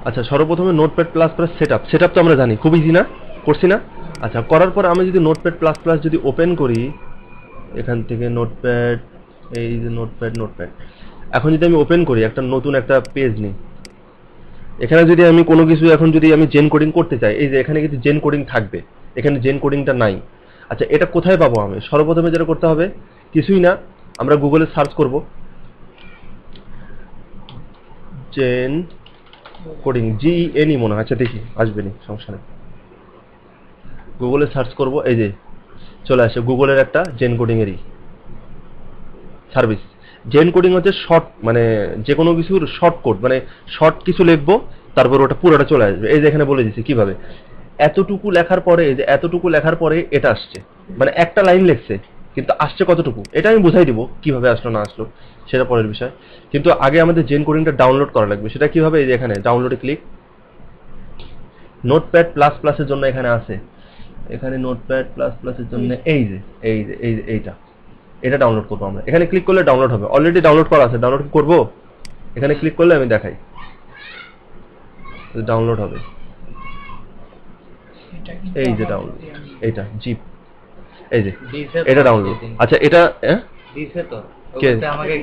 আচ্ছা সর্বপ্রথমে notepad plus plus setup তো আমরা জানি, খুব ইজি না, করছি না? আচ্ছা করার পর আমি যদি নোটপ্যাড প্লাস প্লাস যদি ওপেন করি এখান থেকে নোটপ্যাড, এই যে নোটপ্যাড এখন যদি আমি ওপেন করি একটা নতুন একটা পেজ নিই, এখানে যদি আমি কোনো কিছু এখন যদি আমি জেন কোডিং করতে চাই, এই যে এখানে কিন্তু জেন কোডিং থাকবে, এখানে জেন কোডিংটা নাই। আচ্ছা এটা কোথায় পাবো আমি? সর্বপ্রথমে যেটা করতে হবে কিছুই না, আমরা গুগলে সার্চ করব জেন কোডিং, GEN মনে হয়, আচ্ছা দেখি আসবে নি, সমস্যা নেই। গুগলে সার্চ করব, এই যে চলে আসে গুগলের একটা জেন কোডিং এরই সার্ভিস। জেন কোডিং হচ্ছে শর্ট, মানে যে কোনো কিছুর শর্ট কোড, মানে শর্ট কিছু লিখবো তারপর ওটা পুরোটা চলে আসবে। এই যে এখানে বলে দিচ্ছি কিভাবে, এতটুকু লেখার পরে, এই যে এতটুকু লেখার পরে এটা আসছে, মানে একটা লাইন লিখছে কিন্তু আসছে কতটুকু, এটা আমি বুঝাই দিব কিভাবে আসলো না আসলো সেটা পরের বিষয়। কিন্তু আগে আমাদের জেন কোডিংটা ডাউনলোড করা লাগবে। সেটা কিভাবে? এই যে এখানে ডাউনলোডে ক্লিক, নোটপ্যাড প্লাস প্লাসের জন্য এখানে আছে, এখানে নোটপ্যাড প্লাস প্লাসের জন্য এই যে এইটা, এটা ডাউনলোড করবো আমরা। এখানে ক্লিক করলে ডাউনলোড হবে, অলরেডি ডাউনলোড করা আছে। ডাউনলোড করবো, এখানে ক্লিক করলে আমি দেখাই ডাউনলোড হবে। এই যে ডাউনলোড, এইটা জিপ, এই যে এটা ডাউনলোড। আচ্ছা এটা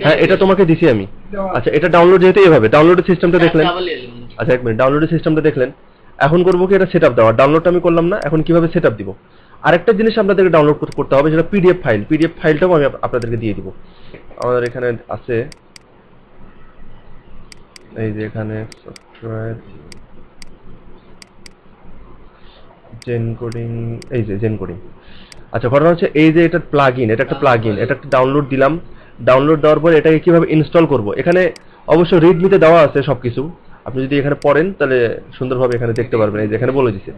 হ্যাঁ এটা তোমাকে দিছি আমি। আচ্ছা এটা ডাউনলোড যেহেতু এভাবে, ডাউনলোডের সিস্টেমটা দেখলেন। আচ্ছা এক মিনিট, ডাউনলোডের সিস্টেমটা দেখলেন। এখন করবো কি, এটা সেটআপ দেওয়া। ডাউনলোডটা আমি করলাম না, এখন কিভাবে সেটআপ দিব? আরেকটা জিনিস আপনাদেরকে ডাউনলোড করতে হবে, সেটা পিডিএফ ফাইল। পিডিএফ ফাইলটাও আমি আপনাদেরকে দিয়ে দিব। আমাদের এখানে আছে, এই যে এখানে সফটওয়্যার জেন কোডিং, এই যে জেন কোডিং। আচ্ছা ঘটনা হচ্ছে এই যে এটা প্লাগইন, এটা একটা প্লাগইন, এটা একটা ডাউনলোড দিলাম। ডাউনলোড দেওয়ার পর এটাকে কিভাবে ইনস্টল করব, এখানে অবশ্য রিডমিতে দেওয়া আছে সবকিছু। আপনি যদি এখানে পড়েন তাহলে সুন্দরভাবে এখানে দেখতে পারবেন। এই যে এখানে বলে দিছে,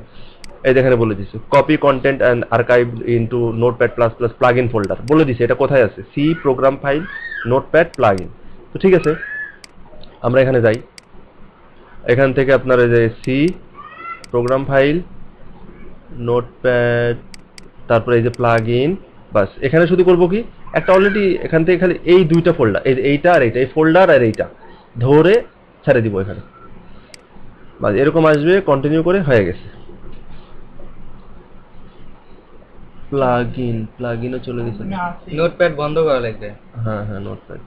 এই যে এখানে বলে দিছে copy content and archive into notepad plus plus plugin folder, বলে দিছে এটা কোথায় আছে, C program file notepad plugin. তো ঠিক আছে, আমরা এখানে যাই, এখান থেকে আপনার এই যে সি প্রোগ্রাম ফাইল নোটপ্যাড, তারপরে এই যে প্লাগইন, বাস। এখানে শুধু করবো কি, একটা অলরেডি এখান থেকে খালি এই দুইটা ফোল্ডার, এইটা আর এইটা, এই ফোল্ডার আর এইটা ধরে ছেড়ে দিব এখানে, বাস। এরকম আসবে, কন্টিনিউ করে হয়ে গেছে। প্লাগইনও চলে গেছে। নোটপ্যাড বন্ধ করা লাগবে। হ্যাঁ হ্যাঁ, নোটপ্যাড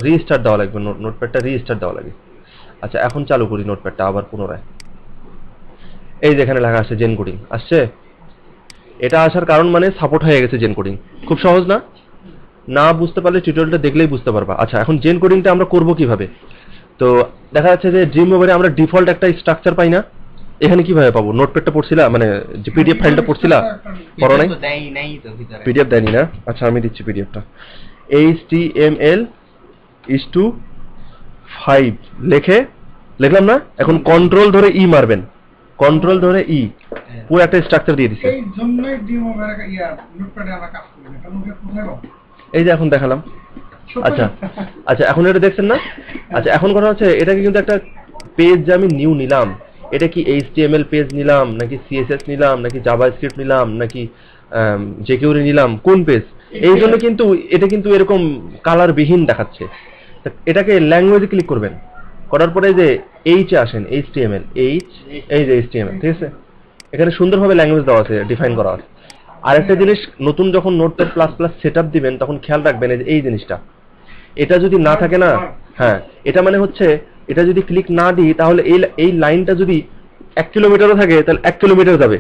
রিস্টার্ট দেওয়া লাগবে, নোটপ্যাডটা রিস্টার্ট দেওয়া লাগে। আচ্ছা এখন চালু করি নোটপ্যাডটা আবার পুনরায়। এই যে এখানে লেখা আছে জেন কোডিং আসছে। এটা আসার কারণ মানে সাপোর্ট হয়ে গেছে জেন কোডিং। খুব সহজ না? না বুঝতে পারলে টিউটোরিয়ালটা দেখলেই বুঝতে পারবা। আচ্ছা এখন জেন কোডিংটা আমরা করব কিভাবে? তো দেখা যাচ্ছে যে ড্রিমওভারে আমরা ডিফল্ট একটা স্ট্রাকচার পাই না, এখানে কিভাবে পাবো? নোটপ্যাডটা পড়ছিলা, মানে যে পিডিএফ ফাইলটা পড়ছিলা, পড়ো নাই? পিডিএফ দেয়নি না? আচ্ছা আমি দিচ্ছি পিডিএফটা। HTML:5 লিখলাম না? এখন কন্ট্রোল ধরে ই মারবেন, কন্ট্রোল ধরে ই, পুরো একটা স্ট্রাকচার দিয়ে দিছে। এই জন্যই ড্রিমওভারে নোটপ্যাডে আমরা কাজ করি না, কারণ ওকে কোথায় পাবো? এই যে এখন দেখালাম। আচ্ছা আচ্ছা এখন এটা দেখছেন না? আচ্ছা এখন কথা হচ্ছে এটাকে কিন্তু একটা পেজ যে আমি নিউ নিলাম, এটা কি HTML পেজ নিলাম নাকি CSS নিলাম নাকি জাভাস্ক্রিপ্ট নিলাম নাকি jQuery নিলাম, কোন পেজ? এই জন্য কিন্তু এটা কিন্তু এরকম কালার বিহীন দেখাচ্ছে। এটাকে ল্যাঙ্গুয়েজে ক্লিক করবেন, করার পরে যে এইচ আসেন, HTML, এই যে HTML, ঠিক আছে? এখানে সুন্দরভাবে ল্যাঙ্গুয়েজ দেওয়া আছে, ডিফাইন করা আছে। আরেকটা জিনিস, নতুন যখন নোটপ্যাড প্লাস প্লাস সেটআপ দিবেন তখন খেয়াল রাখবেন এই জিনিসটা, এটা যদি না থাকে না, হ্যাঁ এটা মানে হচ্ছে এটা যদি ক্লিক না দিই তাহলে এই লাইনটা যদি 1 কিলোমিটারও থাকে তাহলে 1 কিলোমিটার যাবে।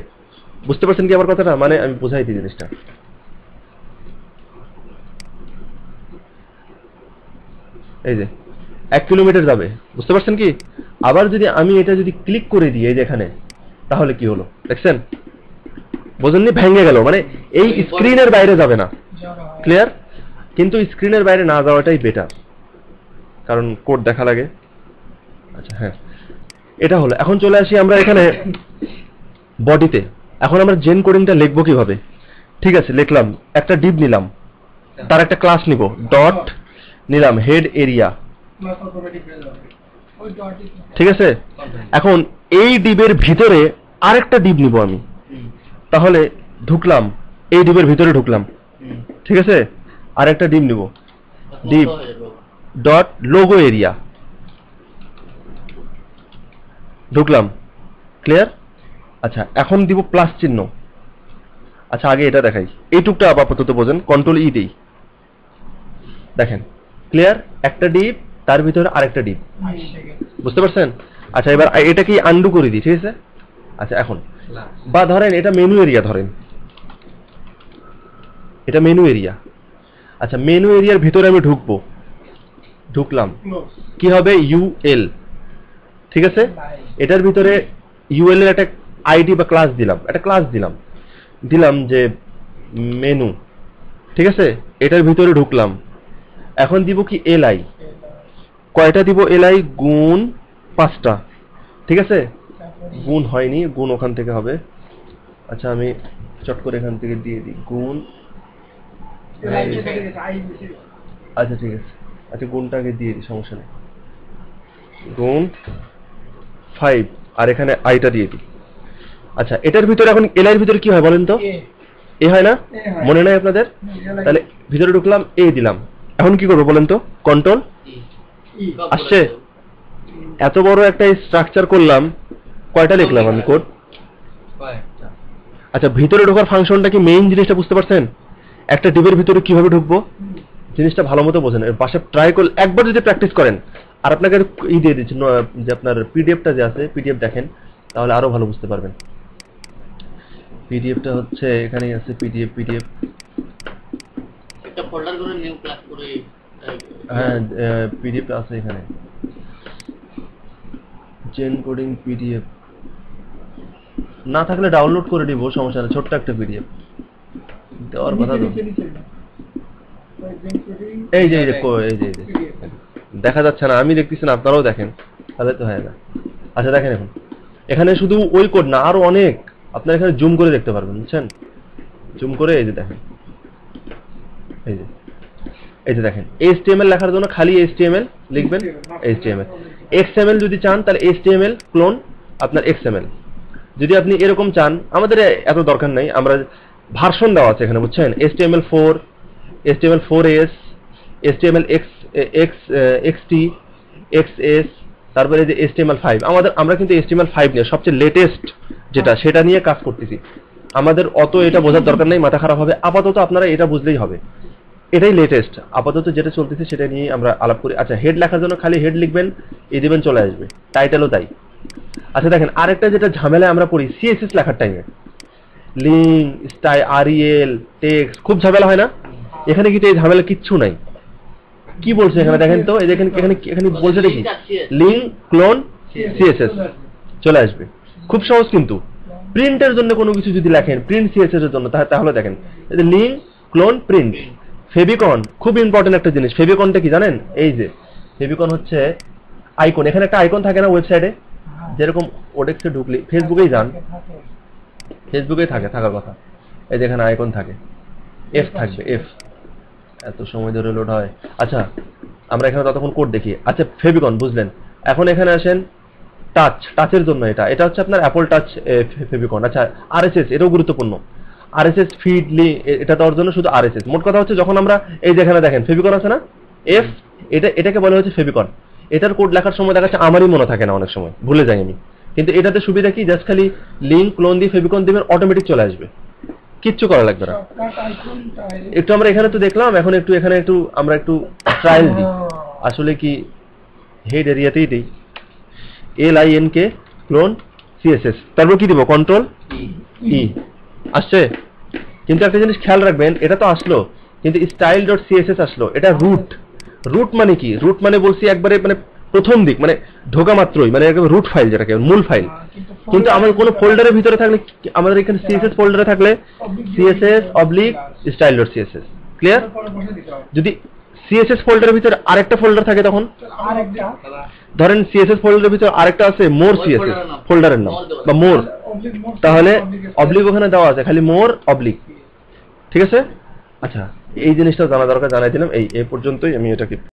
বুঝতে পারছেন কি আমার কথাটা? মানে আমি বুঝাই দিই জিনিসটা। এই যে 1 কিলোমিটার যাবে, বুঝতে পারছেন কি? আবার যদি আমি এটা যদি ক্লিক করে দিই এই যে এখানে, তাহলে কি হলো দেখছেন? বোঝেননি? ভেঙে গেল, মানে এই স্ক্রিনের বাইরে যাবে না। ক্লিয়ার? কিন্তু স্ক্রিনের বাইরে না যাওয়াটাই বেটার, কারণ কোড দেখা লাগে। আচ্ছা হ্যাঁ, এটা হলো। এখন চলে আসি আমরা এখানে বডিতে। এখন আমরা জেন কোডিংটা লিখবো কিভাবে? ঠিক আছে, লিখলাম, একটা ডিভ নিলাম, তার একটা ক্লাস নিব, ডট নিলাম হেড এরিয়া, ঠিক আছে? এখন এই ডিবের ভিতরে আরেকটা ডিভ নিব আমি, তাহলে ঢুকলাম, এই ডিবের ভিতরে ঢুকলাম, ঠিক আছে? আরেকটা ডিভ নিব, ডিভ ডট লোগো এরিয়া, ঢুকলাম, ক্লিয়ার? আচ্ছা এখন দিব প্লাস চিহ্ন। আচ্ছা আগে এটা দেখাই, এইটুকটা আপাতত বোঝেন, কন্ট্রোল ই দেই, দেখেন ক্লিয়ার, একটা ডিপ তার ভিতরে আরেকটা ডিপ, বুঝতে পারছেন? আচ্ছা এবার এটাকে আন্ডু করে দিই, ঠিক আছে? আচ্ছা এখন বা ধরেন এটা মেনু এরিয়া, ধরেন এটা মেনু এরিয়া। আচ্ছা মেনু এরিয়ার ভিতরে আমি ঢুকবো, ঢুকলাম, কি হবে? ইউএল, ঠিক আছে? এটার ভিতরে ইউএল এর একটা আইডি বা ক্লাস দিলাম, একটা ক্লাস দিলাম যে মেনু, ঠিক আছে? এটার ভিতরে ঢুকলাম, এখন দিব কি এলআই, কয়টা দিব? এলআই গুণ 5টা, ঠিক আছে? গুণ হয়নি, গুণ ওখান থেকে হবে। আচ্ছা আমি চট করে এখান থেকে দিয়ে দিই গুণ, আচ্ছা ঠিক আছে, আচ্ছা গুণটা আগে দিয়ে দিই, সমস্যা নেই, গুণ 5 আর এখানে আইটা দিয়ে দিই। আচ্ছা এটার ভিতরে এখন এলআই এর ভিতরে কি হয় বলেন তো? এ হয় না? মনে নাই আপনাদের? তাহলে ভিতরে ঢুকলাম, এ দিলাম, এখন কি করবো বলেন তো? কন্ট্রোল আসছে, এত বড় একটা স্ট্রাকচার করলাম, কয়টা লিখলাম আমি কোড? আচ্ছা ভিতরে ঢোকার ফাংশনটা কি মেইন জিনিসটা বুঝতে পারছেন? একটা ডিবের ভিতরে কিভাবে ঢুকবো জিনিসটা ভালো মতো বোঝেন, পাশে ট্রাই করলে একবার যদি প্র্যাকটিস করেন, আর আপনাকে ই দিয়ে দিচ্ছি যে আপনার পিডিএফটা যে আছে, পিডিএফ দেখেন তাহলে আরো ভালো বুঝতে পারবেন। পিডিএফটা হচ্ছে এখানেই আছে, পিডিএফ একটা ফোল্ডার করে নিউ ক্লাস করে, হ্যাঁ পিডিএফটা আছে এখানে, জেন কোডিং পিডিএফ না থাকলে ডাউনলোড করে দিব, সমস্যা নেই, ছোট্ট একটা পিডিএফ দেওয়ার কথা তো। এই যে দেখা যাচ্ছে না, আমি দেখতেছি না, আপনারাও দেখেন, তাহলে তো হয় না। আচ্ছা দেখেন এখন এখানে শুধু ওই কোড না, আরো অনেক, আপনারা এখানে জুম করে দেখতে পারবেন, বুঝছেন? জুম করে এই যে দেখেন, এই যে দেখেন, HTML লেখার জন্য খালি HTML লিখবেন, HTML। XML যদি চান তাহলে HTML ক্লোন আপনার XML। যদি আপনি এরকম চান, আমাদের এত দরকার নাই, আমরা ভার্সন দেওয়া আছে এখানে, বুঝছেন? HTML4, HTML4S, HTML XT, XS, তারপরে যে HTML5। আমরা কিন্তু HTML5 নিয়ে সবচেয়ে লেটেস্ট যেটা, সেটা নিয়ে কাজ করতেছি। আমাদের অত এটা বোঝার দরকার নেই, মাথা খারাপ হবে, আপাতত আপনারা এটা বুঝলেই হবে, এটাই লেটেস্ট, আপাতত যেটা চলতেছে সেটা নিয়ে আমরা আলাপ করি। আচ্ছা হেড লেখার জন্য খালি হেড লিখবেন, এই দিবেন, চলে আসবে, টাইটেলও তাই। আচ্ছা দেখেন আরেকটা যেটা ঝামেলায় আমরা পড়ি, সিএসএস লেখার টাইমে লিঙ্ক, স্টাইল, আরইএল, টেক্সট, খুব ঝামেলা হয় না? এখানে কিন্তু এই ঝামেলা কিচ্ছু নাই। কি বলছে এখানে দেখেন তো, এই দেখেন এখানে বলছে দেখি, লিঙ্ক ক্লোন সিএসএস চলে আসবে, খুব সহজ। কিন্তু প্রিন্টের জন্য কোনো কিছু যদি লেখেন, প্রিন্ট সিএসএস এর জন্য, তাহলে দেখেন লিঙ্ক ক্লোন প্রিন্ট। ফেভিকন খুব ইম্পর্টেন্ট একটা জিনিস। ফেভিকনটা কি জানেন? এই যে ফেভিকন হচ্ছে আইকন, এখানে একটা আইকন থাকে না ওয়েবসাইটে, যেরকম ওডেক্সে ঢুকলে, ফেসবুকেই যান, ফেসবুকেই থাকার কথা, এই যে এখানে আইকন থাকে, এফ থাকবে, এফ, এত সময় ধরে লোড হয়। আচ্ছা আমরা এখানে ততক্ষণ কোড দেখি। আচ্ছা ফেভিকন বুঝলেন, এখন এখানে আসেন টাচের জন্য, এটা হচ্ছে আপনার অ্যাপল টাচ ফেভিকন। আচ্ছা আরএসএস, এটাও গুরুত্বপূর্ণ, আরএসএস ফিডলি, এটা দেওয়ার জন্য শুধু আরএসএস। মোট কথা হচ্ছে যখন আমরা এই যেখানে দেখেন ফেভিকন আছে না, এফ, এটাকে বলা হচ্ছে ফেভিকন। এটার কোড লেখার সময় দেখা যাচ্ছে আমারই মনে থাকে না, অনেক সময় ভুলে যাই আমি, কিন্তু এটাতে সুবিধা কি, জাস্ট খালি লিঙ্ক ক্লোন দিয়ে ফেভিকন দিবেন, অটোমেটিক চলে আসবে, কিচ্ছু করা লাগবে না। একটু আমরা এখানে তো দেখলাম, এখন এখানে আমরা একটু ট্রায়াল দিই, আসলে কি হেড এরিয়াতেই দিই, LINK ক্লোন CSS, তারপর কি দিব? কন্ট্রোল ই, আসছে। কিন্তু একটা জিনিস খেয়াল রাখবেন, এটা তো আসলো, কিন্তু style.css আসলো, এটা রুট মানে কি? রুট মানে বলছি একবারে মানে প্রথম দিক, মানে ঢোকা মাত্রই, মানে একদম রুট ফাইল, যেটাকে মূল ফাইল। কিন্তু আমার কোনো ফোল্ডারের ভিতরে থাকলে, আমাদের এখানে CSS ফোল্ডারে থাকলে CSS/style.css, ক্লিয়ার? যদি CSS ফোল্ডারের ভিতরে আরেকটা ফোল্ডার থাকে, তখন ধরেন CSS ফোল্ডারের ভিতরে আরেকটা আছে মোর CSS ফোল্ডারের নাম বা মোর, তাহলে অবলিক ওখানে দেওয়া আছে, খালি মোর অবলিক, ঠিক আছে? আচ্ছা এই জিনিসটা জানা দরকার, জানাই দিলাম। এই পর্যন্তই আমি এটাকে